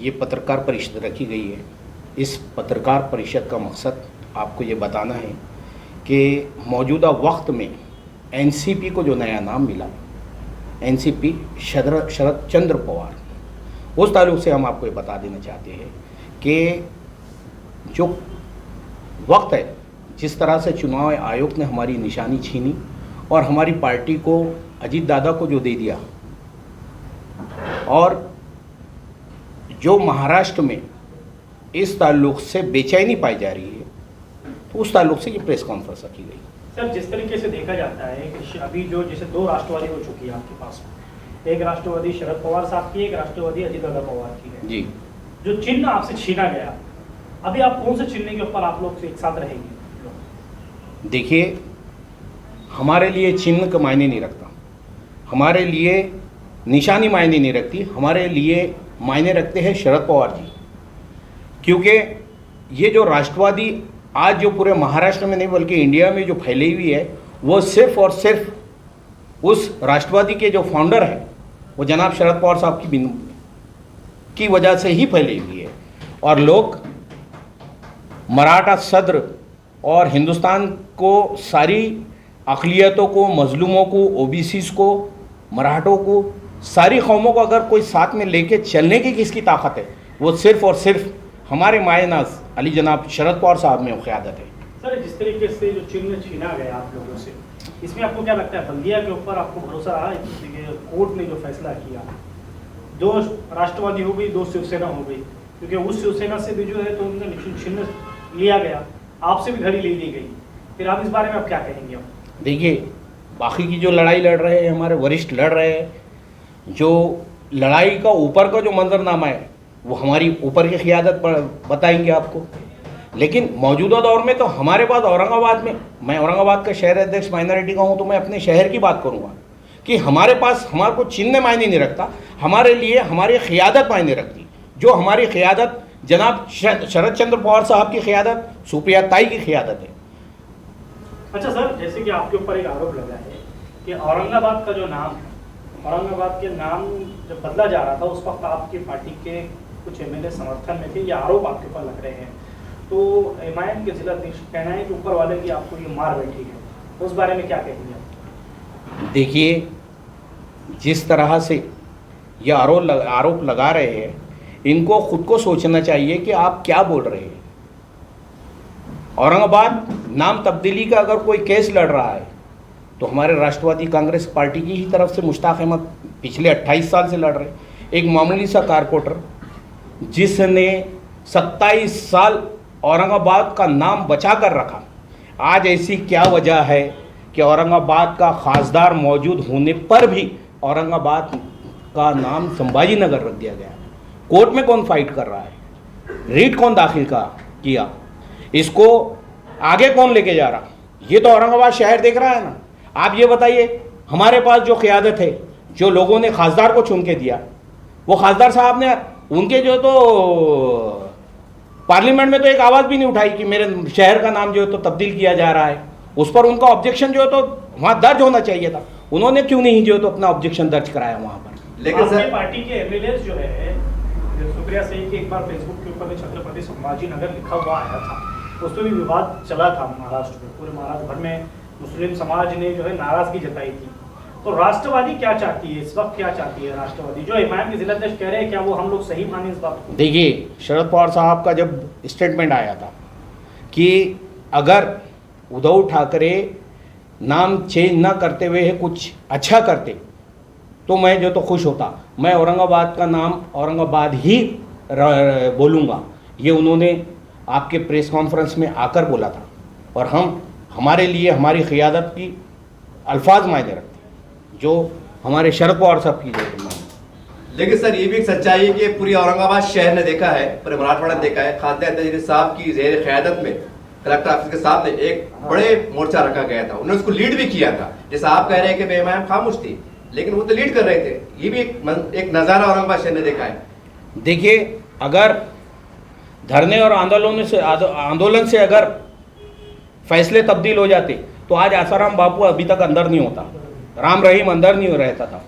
ये पत्रकार परिषद रखी गई है। इस पत्रकार परिषद का मकसद आपको ये बताना है कि मौजूदा वक्त में एनसीपी को जो नया नाम मिला, एनसीपी शरद चंद्र पवार, उस ताल्लुक से हम आपको ये बता देना चाहते हैं कि जो वक्त है, जिस तरह से चुनाव आयोग ने हमारी निशानी छीनी और हमारी पार्टी को अजीत दादा को जो दे दिया, और जो महाराष्ट्र में इस ताल्लुक से बेचैनी पाई जा रही है, तो उस ताल्लुक से ये प्रेस कॉन्फ्रेंस रखी गई। सर, जिस तरीके से देखा जाता है कि अभी जो जैसे दो राष्ट्रवादी हो चुकी है आपके पास, एक राष्ट्रवादी शरद पवार साहब की, एक राष्ट्रवादी अजीत दादा पवार की है जी। जो चिन्ह आपसे छीना गया, अभी आप कौन से चिन्ह के ऊपर आप लोग एक साथ रहेंगे? देखिए, हमारे लिए चिन्ह का मायने नहीं रखता, हमारे लिए निशानी मायने नहीं रखती, हमारे लिए मायने रखते हैं शरद पवार जी। क्योंकि ये जो राष्ट्रवादी आज जो पूरे महाराष्ट्र में नहीं बल्कि इंडिया में जो फैली हुई है, वो सिर्फ और सिर्फ उस राष्ट्रवादी के जो फाउंडर हैं, वो जनाब शरद पवार साहब की वजह से ही फैली हुई है। और लोग मराठा सद्र और हिंदुस्तान को, सारी अक़लियतों को, मजलूमों को, ओबीसीज़ को, मराठों को, सारी कौमों को अगर कोई साथ में लेके चलने की किसकी ताकत है, वो सिर्फ और सिर्फ हमारे मायनाज अली जनाब शरद पवार साहब में क़यादत है। सर, जिस तरीके से जो चिन्ह छीना गया आप लोगों से, इसमें आपको क्या लगता है, बल्दिया के ऊपर आपको भरोसा रहा? कोर्ट ने जो फैसला किया, दो राष्ट्रवादी हो गई, दो शिवसेना हो गई, क्योंकि उस शिवसेना से भी जो है तो उनका चिन्ह लिया गया, आपसे भी घड़ी ले ली गई, फिर आप इस बारे में आप क्या कहेंगे? आप देखिए, बाकी की जो लड़ाई लड़ रहे हैं, हमारे वरिष्ठ लड़ रहे हैं, जो लड़ाई का ऊपर का जो मंजरनामा है वो हमारी ऊपर की क़यादत पर बताएंगे आपको। लेकिन मौजूदा दौर में तो हमारे पास औरंगाबाद में, मैं औरंगाबाद का शहर अध्यक्ष माइनॉरिटी का हूँ, तो मैं अपने शहर की बात करूँगा कि हमारे पास, हमारे को चिन्ह मायने नहीं रखता, हमारे लिए हमारी क़यादत मायने रखती। जो हमारी क़यादत जनाब शरद चंद्र पवार साहब की क़यादत, सुप्रिया ताई की क़यादत है। अच्छा सर, जैसे कि आपके ऊपर एक आरोप लगा है कि औरंगाबाद का जो नाम है, औरंगाबाद के नाम जब बदला जा रहा था उस वक्त आपकी पार्टी के कुछ एमएलए समर्थन में थे, ये आरोप आपके ऊपर लग रहे हैं, तो एमआईएम के जिला अध्यक्ष कहना है कि ऊपर वाले की आपको ये मार बैठी है, तो उस बारे में क्या कहेंगे आप? देखिए, जिस तरह से ये आरोप लगा रहे हैं, इनको खुद को सोचना चाहिए कि आप क्या बोल रहे हैं। औरंगाबाद नाम तब्दीली का अगर कोई केस लड़ रहा है तो हमारे राष्ट्रवादी कांग्रेस पार्टी की ही तरफ से मुश्ताक अहमद पिछले 28 साल से लड़ रहे। एक मामूली सा कारपोरेटर जिसने 27 साल औरंगाबाद का नाम बचा कर रखा, आज ऐसी क्या वजह है कि औरंगाबाद का खासदार मौजूद होने पर भी औरंगाबाद का नाम संभाजी नगर रख दिया गया? कोर्ट में कौन फाइट कर रहा है? रीट कौन दाखिल किया? इसको आगे कौन लेके जा रहा? ये तो औरंगाबाद शहर देख रहा है ना। आप ये बताइए, हमारे पास जो क़यादत है, जो लोगों ने खासदार को चुन के दिया, वो खासदार साहब ने उनके जो तो पार्लियामेंट में तो एक आवाज़ भी नहीं उठाई कि मेरे शहर का नाम जो है तो तब्दील किया जा रहा है। उस पर उनका ऑब्जेक्शन जो है तो वहाँ दर्ज होना चाहिए था, उन्होंने क्यों नहीं जो तो अपना ऑब्जेक्शन दर्ज कराया वहाँ पर? लेकिन सर, पार्टी के एमएलए जो है, सुप्रिया सिंह की एक बार फेसबुक के ऊपर छत्रपति संभाजी नगर लिखा हुआ आया था, उसमें भी विवाद चला था महाराष्ट्र में, पूरे महाराष्ट्र भर में मुस्लिम समाज ने जो है नाराजगी जताई थी। तो राष्ट्रवादी क्या चाहती है इस वक्त, क्या चाहती है राष्ट्रवादी? जो एमआईएम के जिला अध्यक्ष कह रहे हैं, क्या वो हम लोग सही माने इस बात को? देखिए, शरद पवार साहब का जब स्टेटमेंट आया था कि अगर उद्धव ठाकरे नाम चेंज ना करते हुए कुछ अच्छा करते तो मैं जो तो खुश होता, मैं औरंगाबाद का नाम औरंगाबाद ही बोलूँगा, ये उन्होंने आपके प्रेस कॉन्फ्रेंस में आकर बोला था। और हमारे लिए हमारी क़यादत की अल्फाज मायने रखते हैं, जो हमारे शरद पवार साहब की जो। लेकिन सर, ये भी एक सच्चाई है कि पूरी औरंगाबाद शहर ने देखा है, पूरे मराठवाड़ा ने देखा है, खाद्य अध्यक्ष साहब की ज़ेर क़यादत में कलेक्टर ऑफिस के सामने एक बड़े मोर्चा रखा गया था, उन्होंने उसको लीड भी किया था। जैसा आप कह रहे हैं कि एमआईएम खामोश थी, लेकिन वो तो लीड कर रहे थे। ये भी एक नज़ारा औरंगाबाद शहर ने देखा है। देखिए, अगर धरने और आंदोलन से अगर फैसले तब्दील हो जाते तो आज आसाराम बापू अभी तक अंदर नहीं होता, राम रहीम अंदर नहीं रहता था।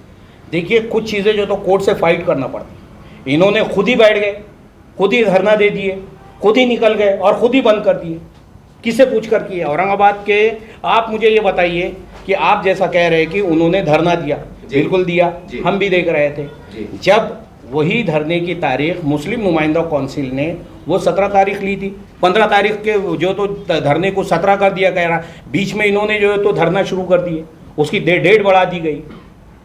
देखिए, कुछ चीज़ें जो तो कोर्ट से फाइट करना पड़ती, इन्होंने खुद ही बैठ गए, खुद ही धरना दे दिए, खुद ही निकल गए और खुद ही बंद कर दिए। किसे पूछ कर किए? औरंगाबाद के आप मुझे ये बताइए कि आप जैसा कह रहे हैं कि उन्होंने धरना दिया, बिल्कुल दिया, हम भी देख रहे थे। जब वही धरने की तारीख मुस्लिम नुमाइंदा कौंसिल ने वो 17 तारीख ली थी, 15 तारीख के जो तो धरने को 17 कर दिया गया, बीच में इन्होंने जो है तो धरना शुरू कर दिए, उसकी डेट बढ़ा दी गई।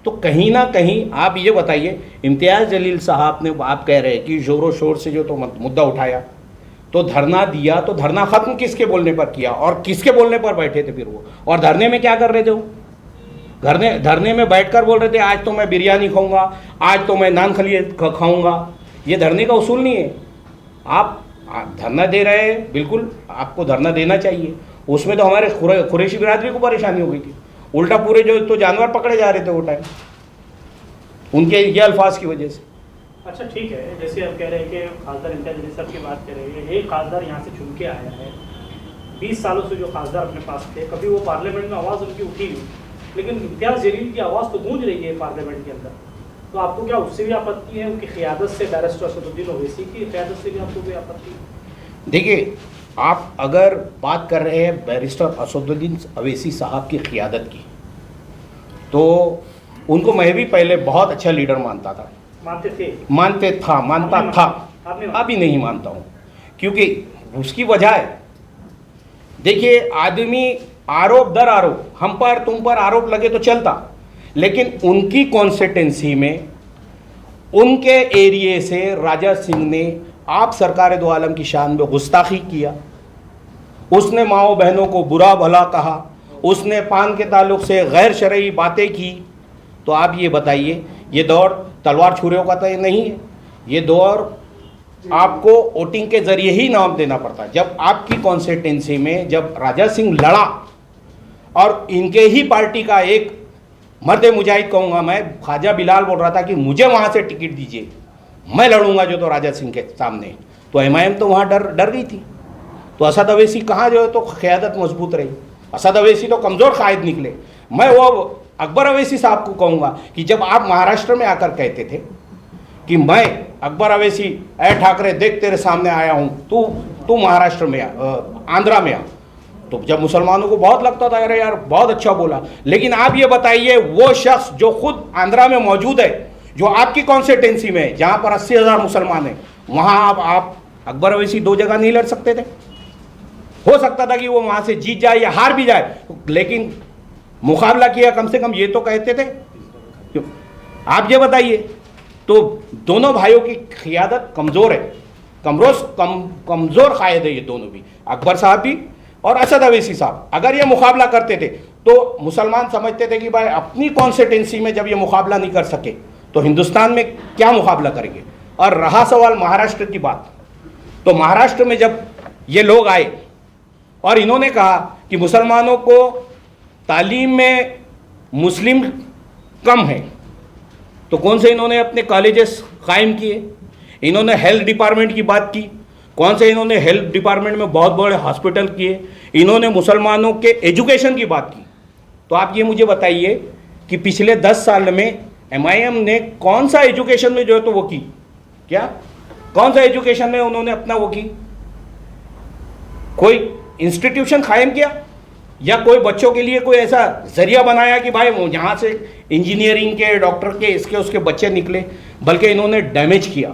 तो कहीं ना कहीं आप ये बताइए, इम्तियाज़ जलील साहब ने, आप कह रहे हैं कि ज़ोरों शोर से जो तो मुद्दा उठाया, तो धरना दिया, तो धरना खत्म किसके बोलने पर किया और किसके बोलने पर बैठे थे फिर वो? और धरने में क्या कर रहे थे वो? धरने में बैठकर बोल रहे थे आज तो मैं बिरयानी खाऊंगा, आज तो मैं नान खलिए खाऊंगा। ये धरने का उसूल नहीं है। आप धरना दे रहे हैं, बिल्कुल आपको धरना देना चाहिए। उसमें तो हमारे कुरैशी बिरादरी को परेशानी हो गई थी, उल्टा पूरे जो तो जानवर पकड़े जा रहे थे वो टाइम उनके ये अल्फाज की वजह से। अच्छा ठीक है, जैसे आप कह रहे हैं कि खासदार इम्तियाज़ जलील साहब की बात कर रहे हैं, एक खासदार यहाँ से चुन के आया है, 20 सालों से जो खासदार अपने पास थे, कभी वो पार्लियामेंट में आवाज़ उनकी उठी नहीं, लेकिन इम्तियाज़ जलील की आवाज़ तो गूंज रही है पार्लियामेंट के अंदर। तो आपको क्या उससे भी आपत्ति है? उनकी क़ियादत से, बैरिस्टर असदुद्दीन ओवैसी की क़ियादत से भी आपको कोई आपत्ति है? देखिए, आप अगर बात कर रहे हैं बैरिस्टर असदुद्दीन ओवैसी साहब की क़ियादत की, तो उनको मैं भी पहले बहुत अच्छा लीडर मानता था। मानता था, अभी नहीं मानता हूँ, क्योंकि उसकी वजह है, देखिए आदमी आरोप दर आरोप, हम पर तुम पर आरोप लगे तो चलता, लेकिन उनकी कॉन्स्टिट्यूंसी में, उनके एरिए से राजा सिंह ने आप सरकार दो आलम की शान में गुस्ताखी किया, उसने माओ बहनों को बुरा भला कहा, उसने पान के ताल्लुक से गैर शरई बातें की। तो आप ये बताइए, ये दौर तलवार छुरियों का तो नहीं है, ये दौर आपको वोटिंग के जरिए ही नाम देना पड़ता है। जब आपकी कॉन्स्टिट्यूंसी में जब राजा सिंह लड़ा और इनके ही पार्टी का एक मर्द मुजाहिद कहूँगा मैं, ख्वाजा बिलाल बोल रहा था कि मुझे वहाँ से टिकट दीजिए, मैं लड़ूंगा जो तो राजा सिंह के सामने, तो एमआईएम तो वहाँ डर गई थी। तो असद अवैसी कहाँ जो है तो क़यादत मजबूत रही, असद अवैसी तो कमज़ोर कायद निकले। मैं वो अकबर अवैसी साहब को कहूँगा कि जब आप महाराष्ट्र में आकर कहते थे कि मैं अकबर अवैसी, ए ठाकरे देख तेरे सामने आया हूँ, तू महाराष्ट्र में आंध्रा में आ, तो जब मुसलमानों को बहुत लगता था अरे यार बहुत अच्छा बोला। लेकिन आप ये बताइए, वो शख्स जो खुद आंध्रा में मौजूद है, जो आपकी कॉन्स्टिट्यूंसी में जहाँ पर 80,000 मुसलमान हैं, वहाँ आप अकबर अवैसी 2 जगह नहीं लड़ सकते थे? हो सकता था कि वो वहाँ से जीत जाए या हार भी जाए, लेकिन मुकाबला किया, कम से कम ये तो कहते थे। क्यों? आप ये बताइए, तो दोनों भाइयों की क़ियादत कमज़ोर है, कमज़ोर कायद है ये दोनों भी, अकबर साहब भी और असद अवैसी साहब। अगर ये मुकाबला करते थे तो मुसलमान समझते थे कि भाई अपनी कॉन्स्टिट्यूंसी में जब ये मुकाबला नहीं कर सके तो हिंदुस्तान में क्या मुकाबला करेंगे। और रहा सवाल महाराष्ट्र की बात, तो महाराष्ट्र में जब ये लोग आए और इन्होंने कहा कि मुसलमानों को तालीम में मुस्लिम कम है, तो कौन से इन्होंने अपने कॉलेजेस कायम किए, इन्होंने हेल्थ डिपार्टमेंट की बात की, कौन से इन्होंने हेल्थ डिपार्टमेंट में बहुत बड़े हॉस्पिटल किए, इन्होंने मुसलमानों के एजुकेशन की बात की। तो आप ये मुझे बताइए कि पिछले 10 साल में एमआईएम ने कौन सा एजुकेशन में जो है तो वो की, क्या कौन सा एजुकेशन में उन्होंने अपना वो की, कोई इंस्टीट्यूशन कायम किया या कोई बच्चों के लिए कोई ऐसा जरिया बनाया कि भाई यहाँ से इंजीनियरिंग के, डॉक्टर के, इसके उसके बच्चे निकले? बल्कि इन्होंने डैमेज किया।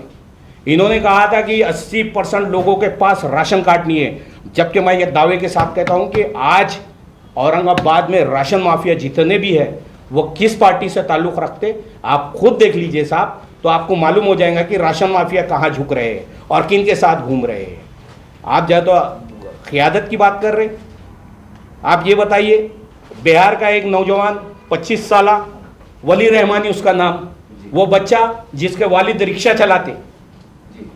इन्होंने कहा था कि 80% लोगों के पास राशन कार्ड नहीं है, जबकि मैं ये दावे के साथ कहता हूँ कि आज औरंगाबाद में राशन माफिया जितने भी है वो किस पार्टी से ताल्लुक़ रखते, आप खुद देख लीजिए साहब, तो आपको मालूम हो जाएगा कि राशन माफिया कहाँ झुक रहे हैं और किन के साथ घूम रहे हैं। आप जो तो क़ियादत की बात कर रहे हैं, आप ये बताइए, बिहार का एक नौजवान 25 साल वली रहमानी उसका नाम, वो बच्चा जिसके वालिद रिक्शा चलाते,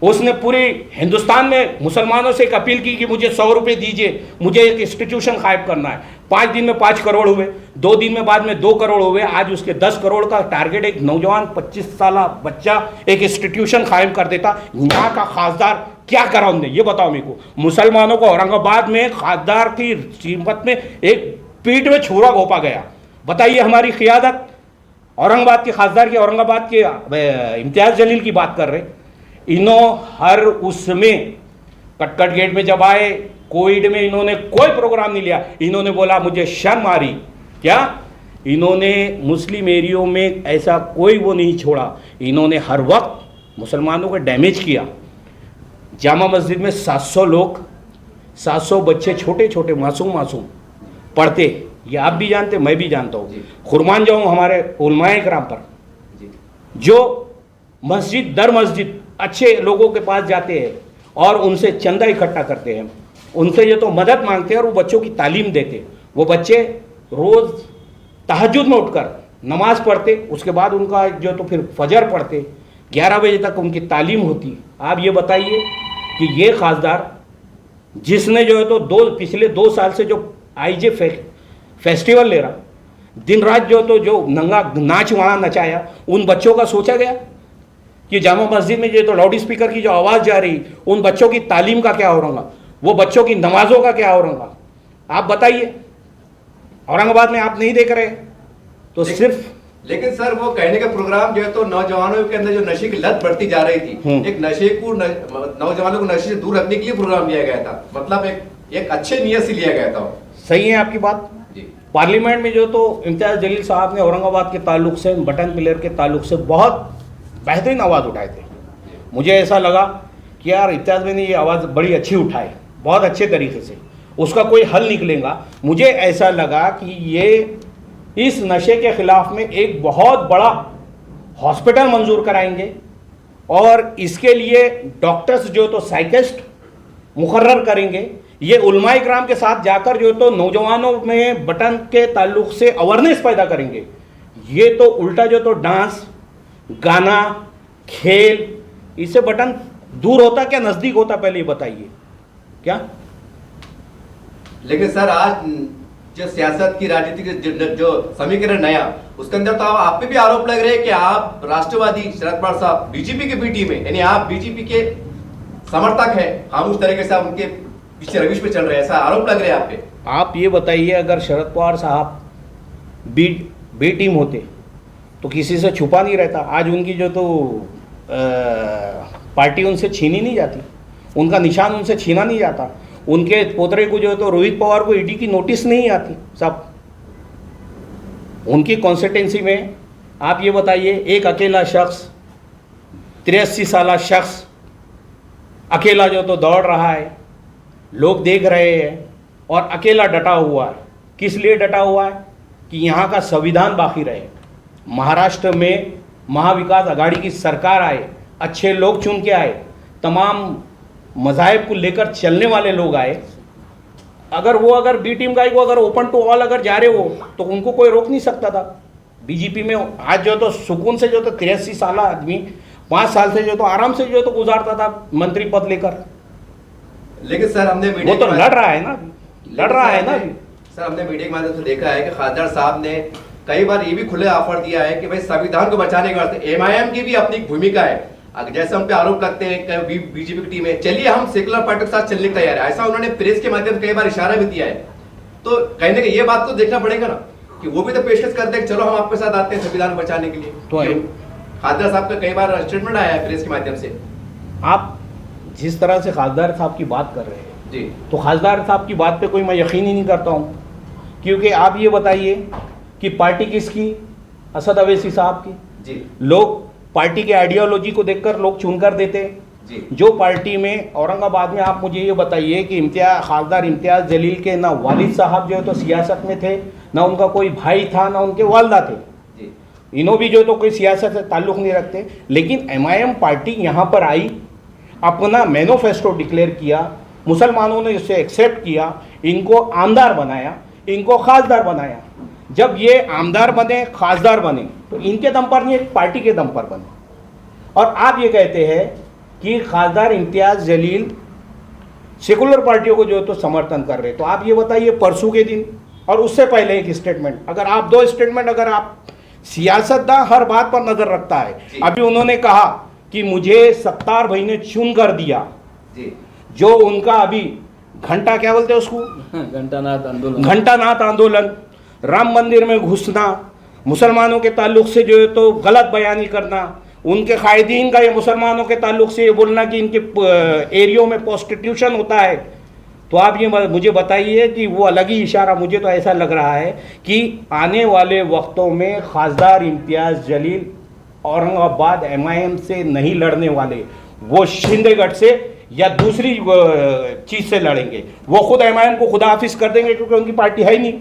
उसने पूरे हिंदुस्तान में मुसलमानों से एक अपील की कि मुझे 100 रुपये दीजिए, मुझे एक इंस्टीट्यूशन कायम करना है। 5 दिन में 5 करोड़ हुए, 2 दिन में बाद में 2 करोड़ हुए, आज उसके 10 करोड़ का टारगेट। एक नौजवान 25 साल बच्चा एक इंस्टीट्यूशन कायम कर देता। यहाँ का खासदार क्या करा उनने, ये बताओ मेरे को। मुसलमानों को औरंगाबाद में खासदार की कीमत में एक पीठ में छुरा घोंपा गया। बताइए हमारी क़ियादत औरंगाबाद के खासदार की, औरंगाबाद के इम्तियाज़ जलील की बात कर रहे, इन्हों हर उसमें कटकट गेट में जब आए, कोविड में इन्होंने कोई प्रोग्राम नहीं लिया। इन्होंने बोला मुझे शर्म आ रही, क्या इन्होंने मुस्लिम एरियो में ऐसा कोई वो नहीं छोड़ा। इन्होंने हर वक्त मुसलमानों को डैमेज किया। जामा मस्जिद में 700 लोग, 700 बच्चे छोटे छोटे मासूम पढ़ते, ये आप भी जानते, मैं भी जानता हूँ। कुर्बान जाऊँ हमारे उलमाए किराम पर, जो मस्जिद दर मस्जिद अच्छे लोगों के पास जाते हैं और उनसे चंदा इकट्ठा करते हैं, उनसे ये तो मदद मांगते हैं और वो बच्चों की तालीम देते। वो बच्चे रोज़ तहज्जुद में उठकर नमाज़ पढ़ते, उसके बाद उनका जो तो फिर फजर पढ़ते, 11 बजे तक उनकी तालीम होती। आप ये बताइए कि ये खासदार जिसने जो है तो पिछले 2 साल से जो आईजे फेस्टिवल ले रहा, दिन रात जो नंगा नाच वहाँ नचाया, उन बच्चों का सोचा गया कि जामा मस्जिद में जो तो लाउड स्पीकर की जो आवाज़ जा रही, उन बच्चों की तालीम का क्या होगा, वो बच्चों की नमाजों का क्या होगा? आप बताइए। औरंगाबाद में आप नहीं देख रहे तो सिर्फ। लेकिन सर वो कहने का प्रोग्राम जो है तो नौजवानों के अंदर जो नशे की लत बढ़ती जा रही थी, एक नशे को नौजवानों को नशे से दूर रखने के लिए प्रोग्राम लिया गया था, मतलब एक अच्छे नियत से लिया गया था। सही है आपकी बात। पार्लियामेंट में जो तो इम्तियाज़ जलील साहब ने औरंगाबाद के ताल्लुक से, बटन पिलर के ताल्लुक से बहुत बेहतरीन आवाज़ उठाए थे। मुझे ऐसा लगा कि यार इम्तियाज़ भाई ने ये आवाज़ बड़ी अच्छी उठाई, बहुत अच्छे तरीके से, उसका कोई हल निकलेगा। मुझे ऐसा लगा कि ये इस नशे के ख़िलाफ़ में एक बहुत बड़ा हॉस्पिटल मंजूर कराएंगे और इसके लिए डॉक्टर्स जो तो साइकिस्ट मुकर्रर करेंगे। ये उलमाए किराम के साथ जाकर जो तो नौजवानों में बटन के ताल्लुक से अवेयरनेस पैदा करेंगे। ये तो उल्टा जो तो डांस, गाना, खेल, इससे बटन दूर होता क्या नज़दीक होता, पहले ये बताइए क्या? लेकिन सर आज जो सियासत की राजनीति के जो समीकरण नया, उसके अंदर तो आप पे भी आरोप लग रहे हैं कि आप राष्ट्रवादी शरद पवार साहब बीजेपी के बी टीम है, यानी आप बीजेपी के समर्थक हैं, हम उस तरीके से आप उनके पीछे रविश पे चल रहे हैं, ऐसा आरोप लग रहे हैं आप पे। आप ये बताइए, अगर शरद पवार साहब बी टीम होते तो किसी से छुपा नहीं रहता। आज उनकी जो तो पार्टी उनसे छीनी नहीं जाती, उनका निशान उनसे छीना नहीं जाता, उनके पोतरे को जो है तो रोहित पवार को ईडी की नोटिस नहीं आती। सब उनकी कॉन्स्टिट्यूंसी में आप ये बताइए, एक अकेला शख्स, 83 साल शख्स अकेला जो तो दौड़ रहा है, लोग देख रहे हैं और अकेला डटा हुआ है। किस लिए डटा हुआ है? कि यहाँ का संविधान बाकी रहे। महाराष्ट्र में महाविकास आघाड़ी की सरकार आए, अच्छे लोग चुन के आए, तमाम मज़ाहिब को लेकर चलने वाले लोग आए। अगर बी टीम का को अगर ओपन टू ऑल अगर जा रहे हो तो उनको कोई रोक नहीं सकता था। बीजेपी में आज जो तो सुकून से जो तो 83 साल आदमी 5 साल से जो तो आराम से जो तो गुजारता था मंत्री पद लेकर। लेकिन सर हमने वो तो लड़ रहा है ना, लड़ रहा है ना। सर हमने मीडिया के माध्यम से देखा है कि खासदार साहब ने कई बार ये भी खुले ऑफर दिया है कि भाई संविधान को बचाने के वास्ते एमआईएम की भी अपनी भूमिका है। जैसे हम पे आरोप लगते हैं कि बीजेपी की टीम है, चलिए हम सेकुलर पार्टी के साथ चलने को तैयार है, ऐसा उन्होंने प्रेस के माध्यम से कई बार इशारा भी दिया है। तो कहीं ना कहीं ये बात को देखना पड़ेगा ना कि वो भी तो पेशकश करते हैं, चलो हम आपके साथ आते हैं संविधान को बचाने के लिए। तो खासदार साहब का कई बार स्टेटमेंट आया है प्रेस के माध्यम से। आप जिस तरह से खासदार साहब की बात कर रहे हैं जी, तो खासदार साहब की बात पे कोई मैं यकीन ही नहीं करता हूँ, क्योंकि आप ये बताइए कि पार्टी किसकी? असद अवैसी साहब की। जी, लोग पार्टी के आइडियोलॉजी को देखकर लोग चुनकर देते हैं। जो पार्टी में औरंगाबाद में, आप मुझे ये बताइए कि खासदार इम्तियाज़ जलील के ना वालिद साहब जो है तो सियासत में थे, ना उनका कोई भाई था, ना उनके वालदा थे। इन्हों भी जो तो कोई सियासत से ताल्लुक़ नहीं रखते। लेकिन एमआईएम पार्टी यहाँ पर आई, अपना मैनिफेस्टो डिक्लेयर किया, मुसलमानों ने इसे एक्सेप्ट किया, इनको आमदार बनाया, इनको खासदार बनाया। जब ये आमदार बने, खासदार बने, तो इनके दम पर नहीं, एक पार्टी के दम पर बने। और आप ये कहते हैं कि खासदार इम्तियाज़ जलील सेकुलर पार्टियों को जो तो समर्थन कर रहे। तो आप ये बताइए, परसों के दिन और उससे पहले एक स्टेटमेंट, अगर आप 2 स्टेटमेंट, अगर आप सियासतदान हर बात पर नजर रखता है। अभी उन्होंने कहा कि मुझे सत्तार भाई ने चुन कर दिया, जो उनका अभी घंटा क्या बोलते हैं उसको, घंटानाथ आंदोलन, घंटानाथ आंदोलन, राम मंदिर में घुसना, मुसलमानों के ताल्लुक से जो है तो गलत बयानी करना, उनके कायदीन का या मुसलमानों के ताल्लुक से ये बोलना कि इनके एरियो में प्रोस्टिट्यूशन होता है, तो आप ये मुझे बताइए कि वो अलग ही इशारा, मुझे तो ऐसा लग रहा है कि आने वाले वक्तों में खासदार इम्तियाज़ जलील औरंगाबाद MIM से नहीं लड़ने वाले, वो शिंदेगढ़ से या दूसरी चीज़ से लड़ेंगे। वो खुद MIM को खुदा हाफिज कर देंगे क्योंकि उनकी पार्टी है ही नहीं।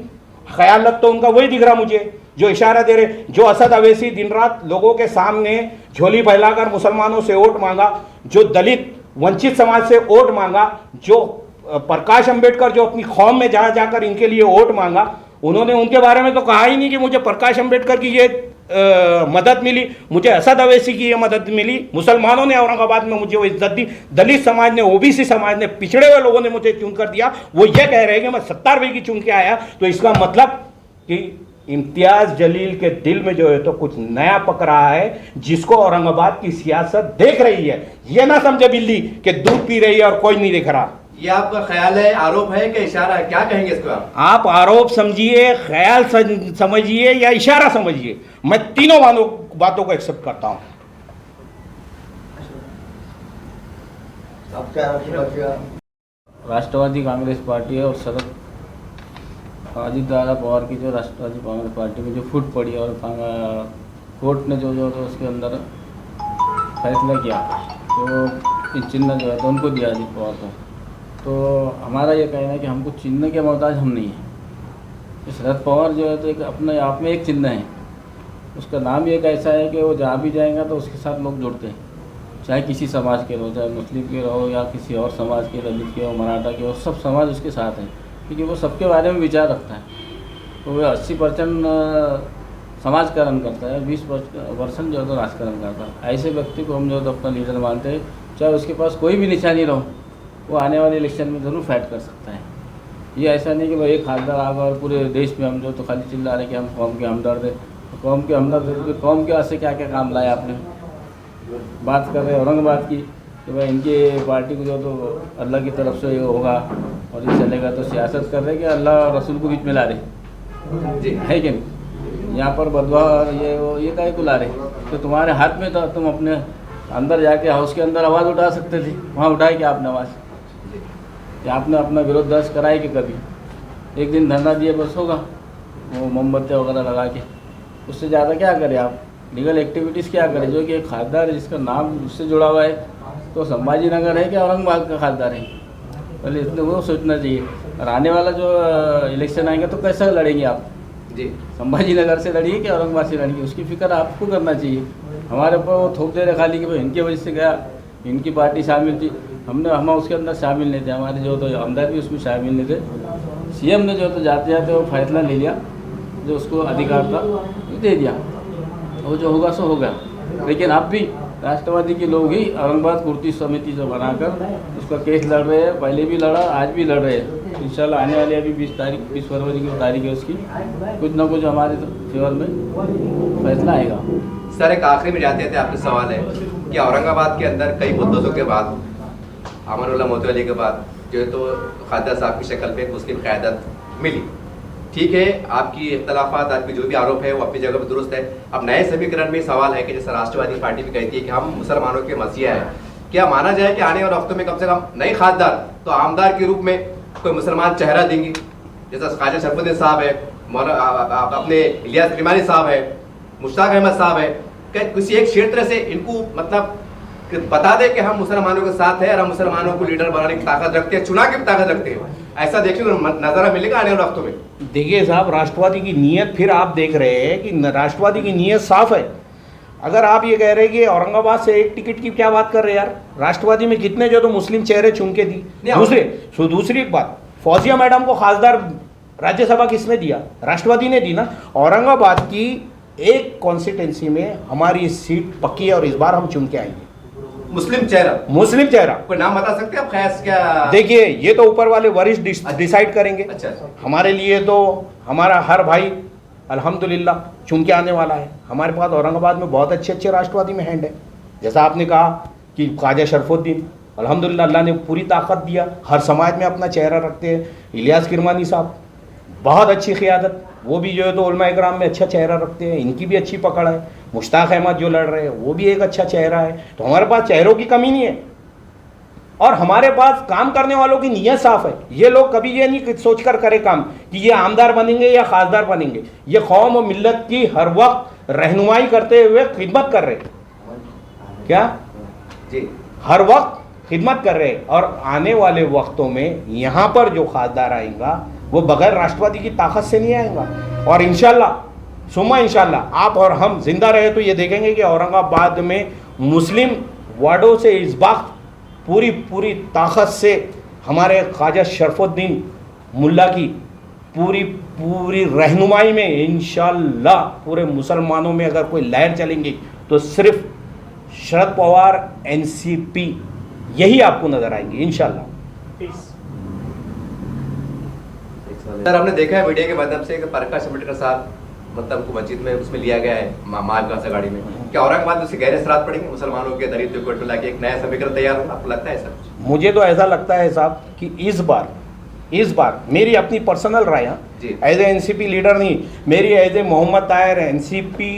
ख्याल तो उनका वही दिख रहा मुझे, जो इशारा दे रहे, जो असद अवैसी दिन रात लोगों के सामने झोली फैलाकर मुसलमानों से वोट मांगा, जो दलित वंचित समाज से वोट मांगा, जो प्रकाश अंबेडकर जो अपनी कौम में जा जाकर इनके लिए वोट मांगा, उन्होंने उनके बारे में तो कहा ही नहीं कि मुझे प्रकाश अंबेडकर की ये मदद मिली, मुझे असद अवैसी की ये मदद मिली, मुसलमानों ने औरंगाबाद में मुझे वो इज्जत दी, दलित समाज ने, OBC समाज ने, पिछड़े हुए लोगों ने मुझे चुन कर दिया। वो ये कह रहे हैं कि मैं 70 रुपये की चुन के आया, तो इसका मतलब कि इम्तियाज़ जलील के दिल में जो है तो कुछ नया पक रहा है, जिसको औरंगाबाद की सियासत देख रही है। ये ना समझे बिल्ली कि दूध पी रही है और कोई नहीं देख रहा। ये आपका ख्याल है, आरोप है कि इशारा है, क्या कहेंगे इसको आप आरोप समझिए, ख्याल समझिए या इशारा समझिए, मैं तीनों बातों को एक्सेप्ट करता हूं। राष्ट्रवादी कांग्रेस पार्टी और शरद अजीत दादा पवार की जो राष्ट्रवादी कांग्रेस पार्टी में जो फूट पड़ी और कोर्ट ने जो तो उसके अंदर फैसला किया तो चिन्ह जो है तो उनको दिया अजीत पवार को। तो हमारा ये कहना है कि हमको चिन्ह के मोहताज हम नहीं हैं। शरद पवार जो है तो एक अपने आप में एक चिन्ह है, उसका नाम ही एक ऐसा है कि वो जहाँ भी जाएगा तो उसके साथ लोग जुड़ते हैं, चाहे किसी समाज के रहो, चाहे मुस्लिम के रहो या किसी और समाज के, दलित के हो, मराठा के हो, सब समाज उसके साथ है, क्योंकि वो सबके बारे में विचार रखता है। तो वो 80% समाजकरण करता है, 20% जो है तो राजकरण करता है। ऐसे व्यक्ति को हम जो तो अपना लीडर मानते हैं, चाहे उसके पास कोई भी निशानी रहो, वो आने वाले इलेक्शन में ज़रूर फाइट कर सकता है। ये ऐसा नहीं कि भाई एक खासदार आ गया और पूरे देश में हम जो तो खाली चिल्ला रहे कि हम कौम के हमदर्द है। कौम के हमदर्द, कौम के वास्ते क्या क्या काम लाया आपने? बात कर रहे हैं औरंगाबाद की कि भाई इनके पार्टी को जो तो अल्लाह की तरफ से ये होगा और ये चलेगा, तो सियासत कर रहे कि अल्लाह और रसूल को बीच में ला रहे जी, है कि नहीं? यहाँ पर बदवा और ये काहे को ला रहे? तो तुम्हारे हाथ में था, तुम अपने अंदर जाके हाउस के अंदर आवाज़ उठा सकते थे, वहाँ उठाए क्या आपने आवाज़? या आपने अपना विरोध दर्ज कराए कि कभी एक दिन धरना दिए बस होगा, वो मोमबत्तियाँ वगैरह लगा के? उससे ज़्यादा क्या करें आप? लीगल एक्टिविटीज़ क्या करें? जो कि एक खासदार है जिसका नाम उससे जुड़ा हुआ है, तो संभाजी नगर है कि औरंगाबाद का खासदार है? पहले इतने वो सोचना चाहिए। और आने वाला जो इलेक्शन आएंगे तो कैसा लड़ेंगे आप जी? संभाजी नगर से लड़िए कि औरंगाबाद से लड़िए, उसकी फिक्र आपको करना चाहिए। हमारे ऊपर वो थोप दे रहे खाली कि भाई इनकी वजह से गया, इनकी पार्टी शामिल थी, हम उसके अंदर शामिल नहीं थे, हमारे जो तो आमदार भी उसमें शामिल नहीं थे। CM ने जो तो जाते जाते वो फैसला ले लिया, जो उसको अधिकार था दे दिया, वो जो होगा सो होगा। लेकिन अब भी राष्ट्रवादी के लोग ही औरंगाबाद कुर्ती समिति जो बनाकर उसका केस लड़ रहे हैं, पहले भी लड़ा, आज भी लड़ रहे हैं। इंशाल्लाह आने वाली अभी 20 फरवरी की तारीख है उसकी, कुछ ना कुछ हमारे फेवर में फैसला आएगा। सर, एक आखिरी में जाते थे, आपसे सवाल है कि औरंगाबाद के अंदर कई मुद्दों के बाद, अमरुल्लाह मोतवाली के बाद जो है तो खादर साहब की शक्ल पे मुस्लिम क़यादत मिली। ठीक है, आपकी इख्तलाफात, आपकी जो भी आरोप है वो अपनी जगह पर दुरुस्त है। अब नए समीकरण में सवाल है कि जैसे राष्ट्रवादी पार्टी भी कहती है कि हम मुसलमानों के मसीहा है, क्या माना जाए कि आने वाले वक्तों में कम से कम नए खासदार तो आमदार के रूप में कोई मुसलमान चेहरा देंगी? जैसा ख्वाजा शरफुद्दीन साहब है, अपने इलियास किरमानी साहब है, मुश्ताक अहमद साहब है, क्या किसी एक क्षेत्र से इनको मतलब कि बता दे कि हम मुसलमानों के साथ हैं और हम मुसलमानों को लीडर बनाने की ताकत रखते हैं, चुनाव की ताकत रखते हैं? ऐसा देखने को नजारा मिलेगा आने वाले वक्तों में? देखिए साहब, राष्ट्रवादी की नीयत, फिर आप देख रहे हैं कि राष्ट्रवादी की नीयत साफ है। अगर आप ये कह रहे हैं कि औरंगाबाद से एक टिकट की क्या बात कर रहे हैं यार, राष्ट्रवादी में कितने जो तो मुस्लिम चेहरे चुन के दी। दूसरी एक बात, फौजिया मैडम को खासदार राज्यसभा किसने दिया? राष्ट्रवादी ने दी ना। औरंगाबाद की एक कॉन्स्टिट्यूंसी में हमारी सीट पक्की है और इस बार हम चुन के आएंगे। मुस्लिम चेहरा कोई नाम बता सकते हैं आप? खैस क्या? देखिए, ये तो ऊपर वाले वरिष्ठ डिसाइड करेंगे। अच्छा। हमारे लिए तो हमारा हर भाई अल्हम्दुलिल्लाह चुन के आने वाला है। हमारे पास औरंगाबाद में बहुत अच्छे अच्छे राष्ट्रवादी में हैंड है। जैसा आपने कहा कि ख्वाजा शरफुद्दीन, अल्हम्दुलिल्लाह अल्लाह ने पूरी ताकत दिया, हर समाज में अपना चेहरा रखते हैं। इलियास किरमानी साहब, बहुत अच्छी क़यादत, वो भी जो है तो उलमा इकराम में अच्छा चेहरा रखते हैं, इनकी भी अच्छी पकड़ है। मुश्ताक अहमद जो लड़ रहे हैं वो भी एक अच्छा चेहरा है। तो हमारे पास चेहरों की कमी नहीं है और हमारे पास काम करने वालों की नीयत साफ है। ये लोग कभी ये नहीं सोचकर करे काम कि ये आमदार बनेंगे या खासदार बनेंगे। ये कौम और मिल्लत की हर वक्त रहनुमाई करते हुए खिदमत कर रहे हैं। क्या जी, हर वक्त खिदमत कर रहे हैं। और आने वाले वक्तों में यहाँ पर जो खासदार आएगा वो बगैर राष्ट्रवादी की ताकत से नहीं आएगा। और इंशाल्लाह सुम्मा इंशाल्लाह आप और हम जिंदा रहे तो ये देखेंगे कि औरंगाबाद में मुस्लिम वार्डों से इस वक्त पूरी ताकत से हमारे ख्वाजा शरफुद्दीन मुल्ला की पूरी रहनुमाई में इंशाल्लाह पूरे मुसलमानों में अगर कोई लहर चलेंगी तो सिर्फ शरद पवार एनसीपी यही आपको नजर आएंगी इंशाल्लाह। प्लीज। सर हमने देखा है मीडिया के माध्यम से कि प्रकाश आंबेडकर साहब मतलब उनको मस्जिद में उसमें लिया गया है महाविकास आघाड़ी में। क्या औरंगाबाद में उससे गहरे असरात पड़ेंगे मुसलमानों के दलित को लाके एक नया समीकरण तैयार होगा? आपको लगता है सर? मुझे तो ऐसा लगता है साहब कि इस बार मेरी अपनी पर्सनल राय जी। एज ए एनसीपी लीडर नहीं, मेरी as a Mohammad Tahir NCP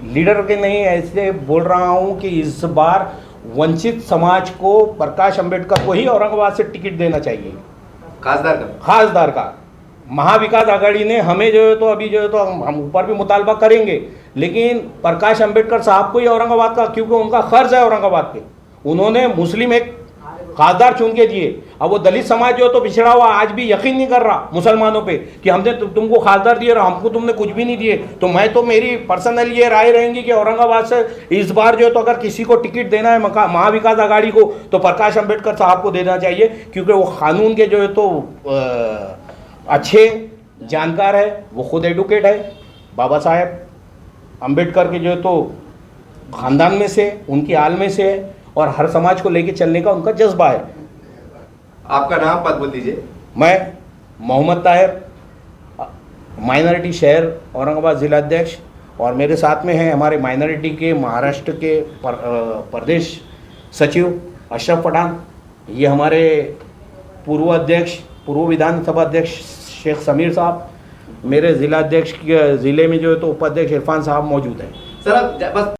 leader के नहीं, ऐसे बोल रहा हूँ कि इस बार वंचित समाज को प्रकाश अंबेडकर को ही औरंगाबाद से टिकट देना चाहिए, खासदार का। महाविकास आघाड़ी ने हमें जो है तो अभी जो है तो हम ऊपर भी मुतालबा करेंगे, लेकिन प्रकाश अंबेडकर साहब को ही औरंगाबाद का, क्योंकि उनका खर्च है औरंगाबाद पे। उन्होंने मुस्लिम एक खासदार चुन के दिए। अब वो दलित समाज जो तो पिछड़ा हुआ आज भी यकीन नहीं कर रहा मुसलमानों पे कि हमने तुमको खासदार दिए और हमको तुमने कुछ भी नहीं दिए। तो मैं तो मेरी पर्सनल ये राय रहेंगी कि औरंगाबाद से इस बार जो है तो अगर किसी को टिकट देना है महाविकास आघाड़ी को तो प्रकाश अंबेडकर साहब को देना चाहिए, क्योंकि वो कानून के जो है तो अच्छे जानकार है, वो खुद एडवोकेट है। बाबा साहेब अंबेडकर के जो है तो ख़ानदान में से, उनकी आल में से है और हर समाज को लेके चलने का उनका जज्बा है। आपका नाम पद बोल दीजिए। मैं मोहम्मद ताहिर, माइनॉरिटी शहर औरंगाबाद ज़िला अध्यक्ष, और मेरे साथ में हैं हमारे माइनॉरिटी के महाराष्ट्र के प्रदेश सचिव अशरफ पठान, ये हमारे पूर्व विधानसभा अध्यक्ष शेख समीर साहब, मेरे ज़िला अध्यक्ष के ज़िले में जो है तो उपाध्यक्ष इरफान साहब मौजूद हैं। सर अब बस